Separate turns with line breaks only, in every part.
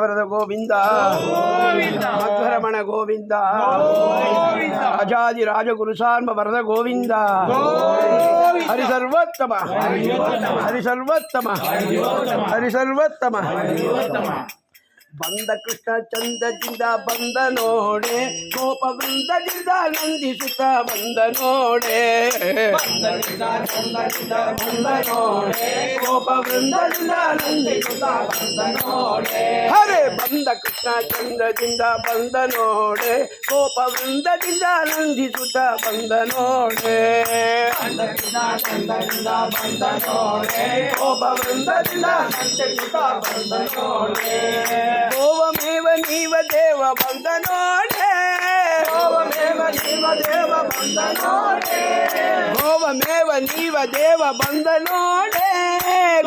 ವರದ ಗೋವಿಂದ ಮಧ್ವರಮಣ ಗೋವಿಂದ ರಾಜಾದಿ ರಾಜಗುರುಸಾನ್ಮ ವರದ ಗೋವಿಂದ ಹರಿಸರ್ವೋತ್ತಮ ಹರಿಸರ್ವೋತ್ತಮ ಹರಿಸರ್ವೋತ್ತಮ ಬಂದ ಕೃಷ್ಣ ಚಂದದಿಂದ ಬಂದ ನೋಡೆ ಗೋಪ ವೃಂದದಿಂದ ನಂದಿಸುತ್ತ ಬಂದ ನೋಡೆ ಗೋಪ ವೃಂದದಿಂದ ನಂದಿಸುತ್ತ ಬಂದ ನೋಡೆ ಹರೇ ಬಂದ ಕೃಷ್ಣ ಚಂದದಿಂದ ಬಂದ ನೋಡೆ ಗೋಪ ವೃಂದದಿಂದ ನಂದಿಸುತ್ತ ಬಂದ ನೋಡೆ ಗೋಪ ವೃಂದದಿಂದ ನಂದಿಸುತ್ತ ಬಂದ ನೋಡೆ ಗೋವಮೇವ ನೀವ ದೇವ ಬಂದ ನೋಡೆ ಗೋವಮೇವ ನೀವ ದೇವ ಬಂದ ನೋಡೆ ಗೋವಮೇವ ನೀವ ದೇವ ಬಂದ ನೋಡೆ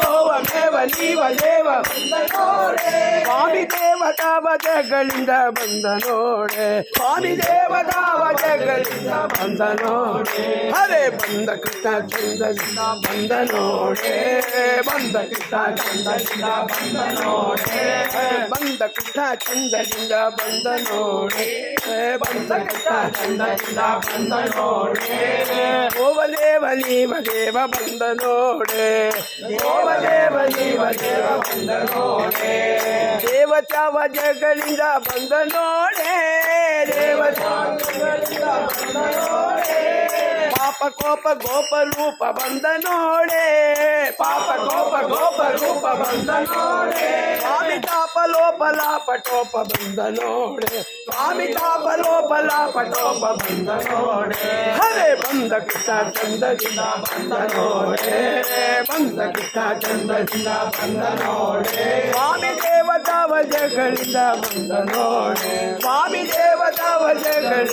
ಗೋವಮೇವ ನೀವ ದೇವ ಬಂದ ನೋಡೆ ಸ್ವಾಮಿ ದೇವತಾ ವಜಗಳಿಂದ ಬಂದ ನೋಡೆ ಸ್ವಾಮಿ ದೇವತಾ ವಜಗಳಿಂದ ಬಂದ ನೋಡೆ ಹರೇ ಬಂದ ಕೃಷ್ಣ ಚಂದದಿಂದ ಬಂದ ನೋಡೆ ಬಂದ ಕೃಷ್ಣ ಚಂದದಿಂದ ಬಂದ ನೋಡೆ ಬಂದ ಕೃಷ್ಣ ಚಂದದಿಂದ ಬಂದ ನೋಡೆ ಬಂದ ಕೃಷ್ಣ ಚಂದದಿಂದ ಬಂದ ನೋಡೆ ಗೋವದೇವ ನೀವ ದೇವ ಬಂದ ನೋಡೆ ಗೋವದೇವ ನೀವ ದೇವ ಬಂದ ನೋಡೆ ದೇವತಾ ವಜಗಳಿಂದ ಬಂದ ನೋಡೆ ದೇವತಾ ವಜಗಳಿಂದ ಬಂದ ನೋಡೆ ಪಾಪ ಕೋಪ ಗೋಪ ರೂಪ ಬಂದ ನೋಡೆ ಪಾಪ ಕೋಪ ಗೋಪ ರೂಪ ಬಂದ ನೋಡೆ ಸ್ವಾಮಿ ತಾಪ ಲೋಪ ಲಾಪ ಟೋಪ ಬಂದ ನೋಡೆ ಸ್ವಾಮಿ ತಾಪ ಲೋಪ ಲಾಪ ಟೋಪ ಬಂದ ನೋಡೆ ಹರೇ ಬಂದ ಕೃಷ್ಣ ಚಂದದಿಂದ ಬಂದ ನೋಡೆ ಬಂದ ಕೃಷ್ಣ ಚಂದದಿಂದ ಬಂದ ನೋಡೆ ಸ್ವಾಮಿ ದೇವತಾ ವಜಗಳಿಂದ ಬಂದ ನೋಡೆ ಸ್ವಾಮಿ ದೇವತಾ ವಜಗಳಿಂದ